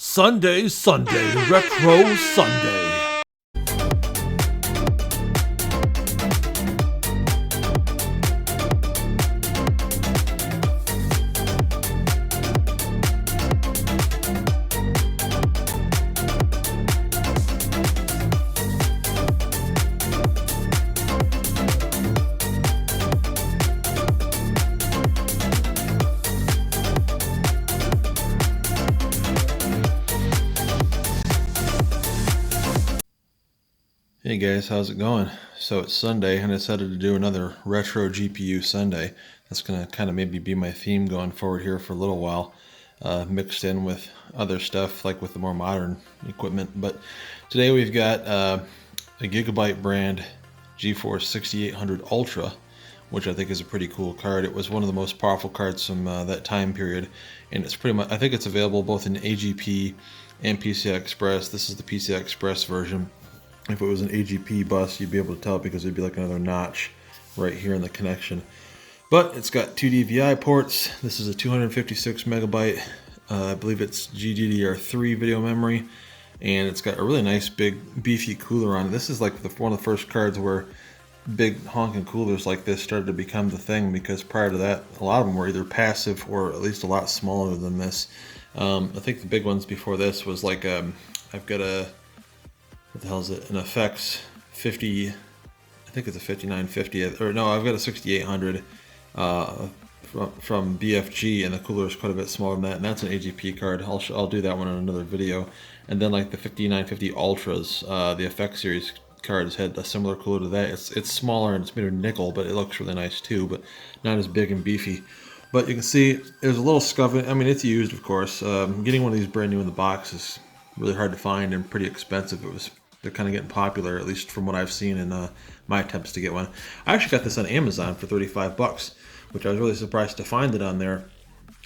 Sunday, Retro Sunday. Hey guys, how's it going? So it's Sunday and I decided to do another retro GPU Sunday. That's going to kind of maybe be my theme going forward here for a little while, mixed in with other stuff like with the more modern equipment. But today we've got a Gigabyte brand GeForce 6800 Ultra, which I think is a pretty cool card. It was one of the most powerful cards from that time period, and it's pretty much, I think it's available both in AGP and PCI Express. This is the PCI Express version. If it was an AGP bus, you'd be able to tell because it'd be like another notch right here in the connection. But it's got two DVI ports. This is a 256 megabyte, I believe it's GDDR3 video memory, and it's got a really nice big beefy cooler on it. This is like one of the first cards where big honking coolers like this started to become the thing, because prior to that, a lot of them were either passive or at least a lot smaller than this. I think the big ones before this was like, I've got a, what the hell is it? An FX 50, I think it's a 5950, or no, I've got a 6800 from BFG, and the cooler is quite a bit smaller than that, and that's an AGP card. I'll do that one in another video. And then like the 5950 Ultras, the FX series cards had a similar cooler to that. It's smaller and it's made of nickel, but it looks really nice too, but not as big and beefy. But you can see there's a little scuff. I mean, it's used, of course. Getting one of these brand new in the box is really hard to find and pretty expensive. They're kind of getting popular, at least from what I've seen in my attempts to get one. I actually got this on Amazon for 35 bucks, which I was really surprised to find it on there.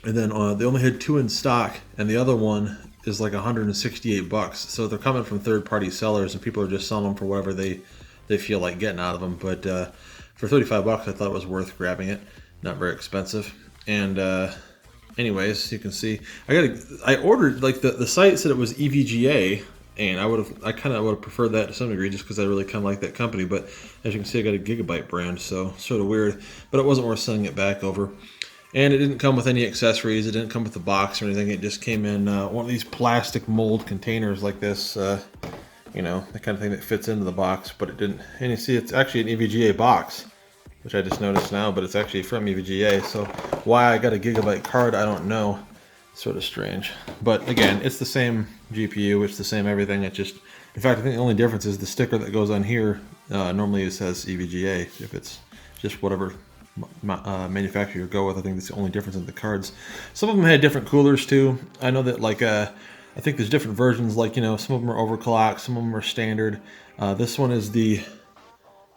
And then they only had two in stock, and the other one is like 168 bucks. So they're coming from third-party sellers, and people are just selling them for whatever they feel like getting out of them. But for 35 bucks, I thought it was worth grabbing it. Not very expensive. And anyways, you can see I ordered, like, the site said it was EVGA. And I kind of would have preferred that to some degree, just because I really kind of like that company. But as you can see, I got a Gigabyte brand, so sort of weird. But it wasn't worth sending it back over. And it didn't come with any accessories. It didn't come with the box or anything. It just came in one of these plastic mold containers like this, you know, the kind of thing that fits into the box. But it didn't. And you see, it's actually an EVGA box, which I just noticed now. But it's actually from EVGA. So why I got a Gigabyte card, I don't know. Sort of strange, but again, it's the same GPU, it's the same everything. It just, in fact, I think the only difference is the sticker that goes on here. Normally it says EVGA. If it's just whatever manufacturer you go with, I think that's the only difference in the cards. Some of them had different coolers too. I know that, like, I think there's different versions, like, you know, some of them are overclocked, some of them are standard. This one is the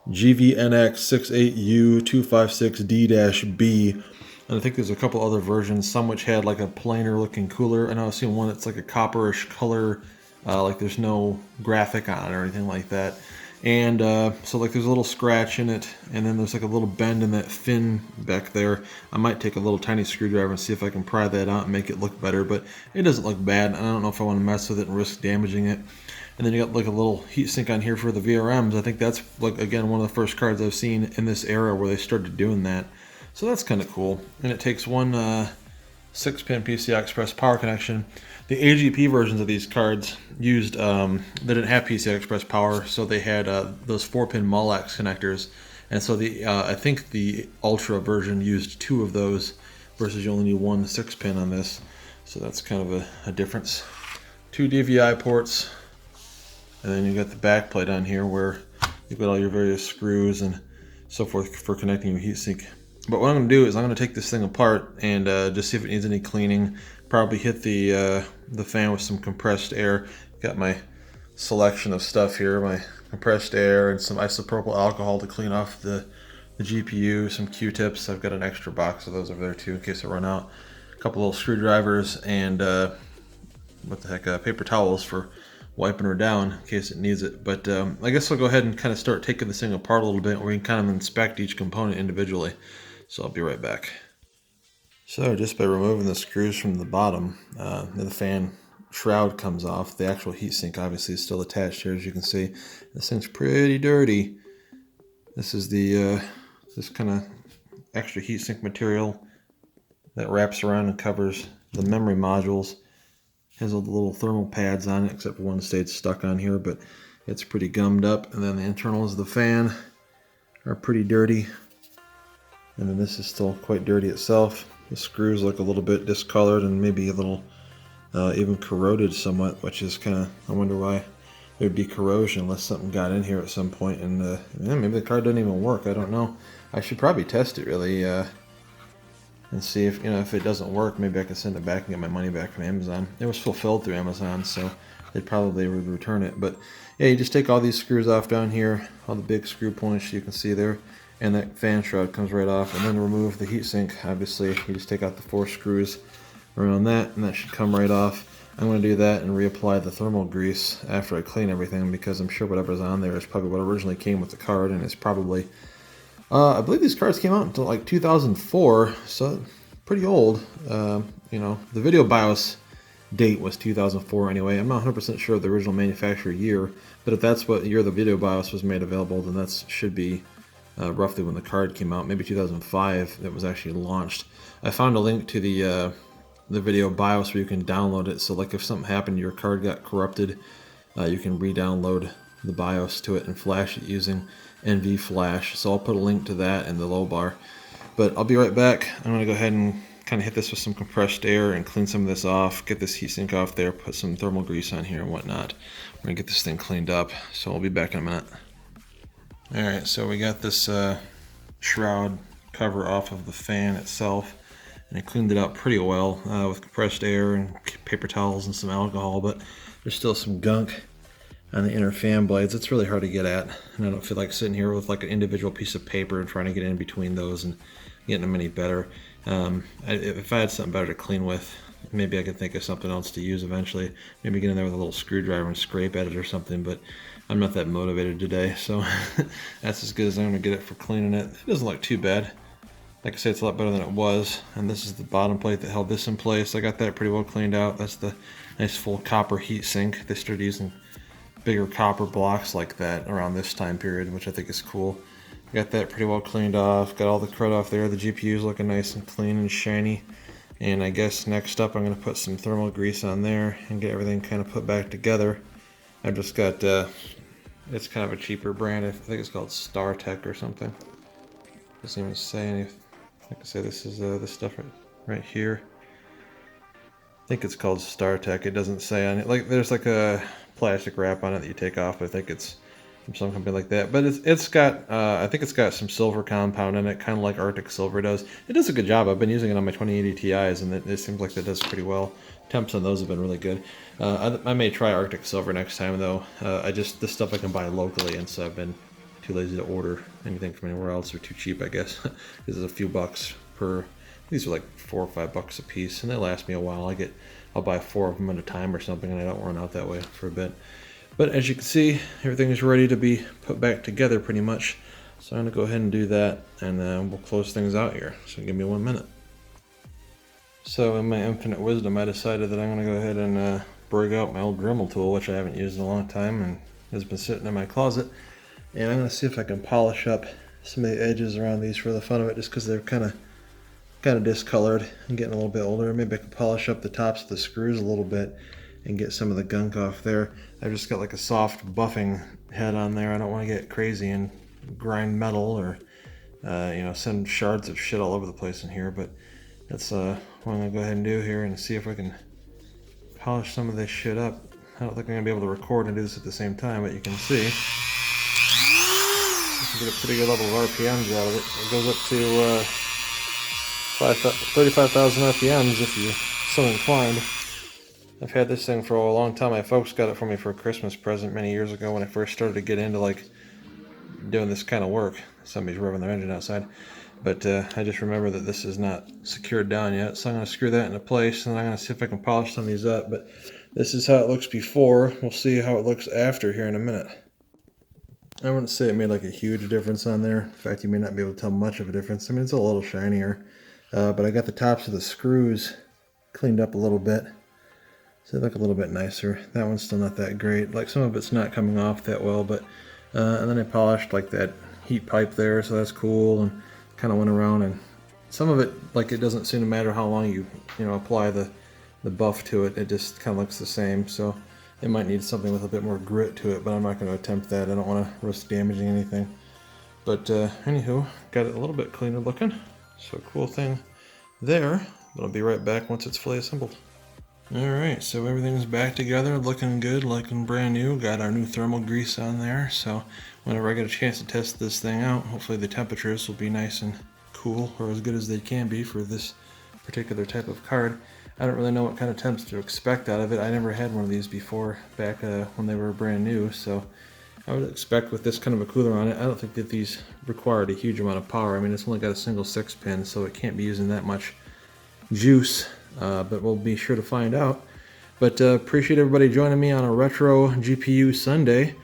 GVNX68U256D-B. And I think there's a couple other versions, some which had like a plainer looking cooler. I know I've seen one that's like a copperish color, like there's no graphic on it or anything like that. And so like there's a little scratch in it, and then there's like a little bend in that fin back there. I might take a little tiny screwdriver and see if I can pry that out and make it look better, but it doesn't look bad. I don't know if I want to mess with it and risk damaging it. And then you got like a little heatsink on here for the VRMs. I think that's, like, again, one of the first cards I've seen in this era where they started doing that. So that's kind of cool. And it takes one 6-pin PCI Express power connection. The AGP versions of these cards used, they didn't have PCI Express power, so they had those 4-pin Molex connectors. And so I think the Ultra version used 2 of those, versus you only need one 6-pin on this. So that's kind of a difference. 2 DVI ports, and then you got the back plate on here where you've got all your various screws and so forth for connecting your heatsink. But what I'm going to do is I'm going to take this thing apart and just see if it needs any cleaning. Probably hit the fan with some compressed air. Got my selection of stuff here, my compressed air and some isopropyl alcohol to clean off the GPU, some Q-tips. I've got an extra box of those over there too in case I run out. A couple little screwdrivers and paper towels for wiping her down in case it needs it. But I guess I'll go ahead and kind of start taking this thing apart a little bit, where we can kind of inspect each component individually. So I'll be right back. So just by removing the screws from the bottom, the fan shroud comes off. The actual heatsink obviously is still attached here, as you can see. This thing's pretty dirty. This is the this kind of extra heatsink material that wraps around and covers the memory modules. Has all the little thermal pads on it, except for one stayed stuck on here, but it's pretty gummed up. And then the internals of the fan are pretty dirty. And then this is still quite dirty itself. The screws look a little bit discolored and maybe a little even corroded somewhat, which is kind of, I wonder why there'd be corrosion unless something got in here at some point. And yeah, maybe the card doesn't even work. I don't know. I should probably test it really and see if, you know, if it doesn't work, maybe I can send it back and get my money back from Amazon. It was fulfilled through Amazon, so they'd probably would return it. But yeah, you just take all these screws off down here, all the big screw points you can see there, and that fan shroud comes right off. And then remove the heatsink. Obviously, you just take out the 4 screws around that, and that should come right off. I'm going to do that and reapply the thermal grease after I clean everything, because I'm sure whatever's on there is probably what originally came with the card, and it's probably I believe these cards came out until like 2004, so pretty old. You know, the video BIOS date was 2004 anyway. I'm not 100% sure of the original manufacturer year, but if that's what year the video BIOS was made available, then that should be roughly when the card came out. Maybe 2005 it was actually launched. I found a link to the video BIOS where you can download it. So like if something happened, your card got corrupted, you can re-download the BIOS to it and flash it using NV Flash. So I'll put a link to that in the low bar. But I'll be right back. I'm going to go ahead and kind of hit this with some compressed air and clean some of this off, get this heatsink off there, put some thermal grease on here and whatnot. We're going to get this thing cleaned up. So I'll be back in a minute. Alright, so we got this shroud cover off of the fan itself, and I cleaned it out pretty well with compressed air and paper towels and some alcohol, but there's still some gunk on the inner fan blades. It's really hard to get at, and I don't feel like sitting here with like an individual piece of paper and trying to get in between those and getting them any better. If I had something better to clean with, maybe I could think of something else to use eventually. Maybe get in there with a little screwdriver and scrape at it or something, but I'm not that motivated today, so that's as good as I'm going to get it for cleaning it. It doesn't look too bad. Like I say, it's a lot better than it was. And this is the bottom plate that held this in place. I got that pretty well cleaned out. That's the nice full copper heat sink. They started using bigger copper blocks like that around this time period, which I think is cool. Got that pretty well cleaned off. Got all the crud off there. The GPU's looking nice and clean and shiny. And I guess next up I'm going to put some thermal grease on there and get everything kind of put back together. I just got, it's kind of a cheaper brand. I think it's called StarTech or something. Doesn't even say anything. Like I say, this is this stuff right here. I think it's called StarTech. It doesn't say on it. Like there's like a plastic wrap on it that you take off. I think it's from some company like that. But it's got I think it's got some silver compound in it, kind of like Arctic Silver does. It does a good job. I've been using it on my 2080 Ti's, and it seems like that does pretty well. Temps on those have been really good. I may try Arctic Silver next time though. This stuff I can buy locally, and so I've been too lazy to order anything from anywhere else. They're too cheap, I guess. This is a few bucks per. These are like $4 or $5 a piece, and they last me a while. I'll buy 4 of them at a time or something, and I don't run out that way for a bit. But as you can see, everything is ready to be put back together pretty much. So I'm gonna go ahead and do that, and we'll close things out here. So give me 1 minute. So in my infinite wisdom, I decided that I'm gonna go ahead and break out my old Dremel tool, which I haven't used in a long time and has been sitting in my closet. And I'm going to see if I can polish up some of the edges around these for the fun of it, just because they're kind of discolored and getting a little bit older. Maybe I can polish up the tops of the screws a little bit and get some of the gunk off there. I've just got like a soft buffing head on there. I don't want to get crazy and grind metal or send shards of shit all over the place in here, but that's what I'm going to go ahead and do here and see if I can polish some of this shit up. I don't think I'm going to be able to record and do this at the same time, but you can see. Get a pretty good level of RPMs out of it. It goes up to 35,000 RPMs if you're so inclined. I've had this thing for a long time. My folks got it for me for a Christmas present many years ago when I first started to get into like doing this kind of work. Somebody's revving their engine outside. But I just remember that this is not secured down yet, so I'm going to screw that into place, and I'm going to see if I can polish some of these up. But this is how it looks before. We'll see how it looks after here in a minute. I wouldn't say it made like a huge difference on there. In fact, you may not be able to tell much of a difference. I mean, it's a little shinier, but I got the tops of the screws cleaned up a little bit. So they look a little bit nicer. That one's still not that great. Like some of it's not coming off that well, but and then I polished like that heat pipe there, so that's cool, and kind of went around, and some of it, like, it doesn't seem to matter how long you apply the buff to it. It just kind of looks the same. So it might need something with a bit more grit to it, but I'm not going to attempt that. I don't want to risk damaging anything. But anywho, got it a little bit cleaner looking. So cool thing there. But I'll be right back once it's fully assembled. Alright, so everything's back together, looking good, looking brand new. Got our new thermal grease on there, so whenever I get a chance to test this thing out, hopefully the temperatures will be nice and cool, or as good as they can be for this particular type of card. I don't really know what kind of temps to expect out of it. I never had one of these before, back when they were brand new, so I would expect with this kind of a cooler on it, I don't think that these required a huge amount of power. I mean, it's only got a single 6-pin, so it can't be using that much juice. But we'll be sure to find out. But appreciate everybody joining me on a Retro GPU Sunday.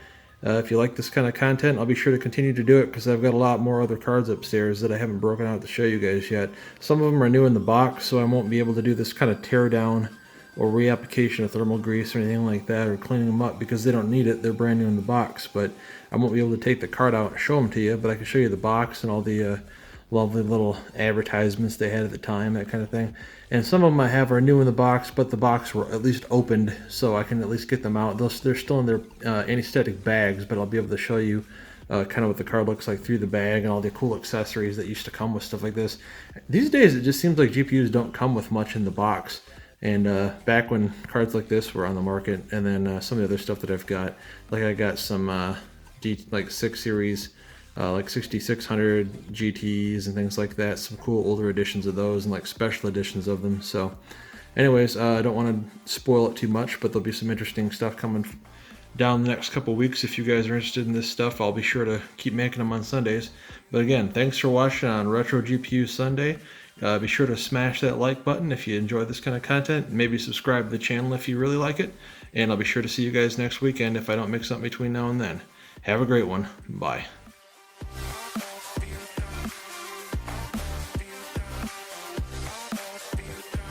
If you like this kind of content, I'll be sure to continue to do it because I've got a lot more other cards upstairs that I haven't broken out to show you guys yet. Some of them are new in the box, so I won't be able to do this kind of tear down or reapplication of thermal grease or anything like that, or cleaning them up because they don't need it. They're brand new in the box. But I won't be able to take the card out and show them to you, but I can show you the box and all the lovely little advertisements they had at the time, that kind of thing. And some of them I have are new in the box, but the box were at least opened, so I can at least get them out. They're still in their anti-static bags, but I'll be able to show you kind of what the card looks like through the bag and all the cool accessories that used to come with stuff like this. These days, it just seems like GPUs don't come with much in the box. And back when cards like this were on the market, and then some of the other stuff that I've got, like I got some like 6 series, like 6600 GTs and things like that, some cool older editions of those and like special editions of them. So anyways, I don't want to spoil it too much, but there'll be some interesting stuff coming down the next couple weeks. If you guys are interested in this stuff, I'll be sure to keep making them on Sundays. But again, thanks for watching on Retro GPU Sunday. Be sure to smash that like button if you enjoy this kind of content. Maybe subscribe to the channel if you really like it. And I'll be sure to see you guys next weekend if I don't mix up between now and then. Have a great one. Bye.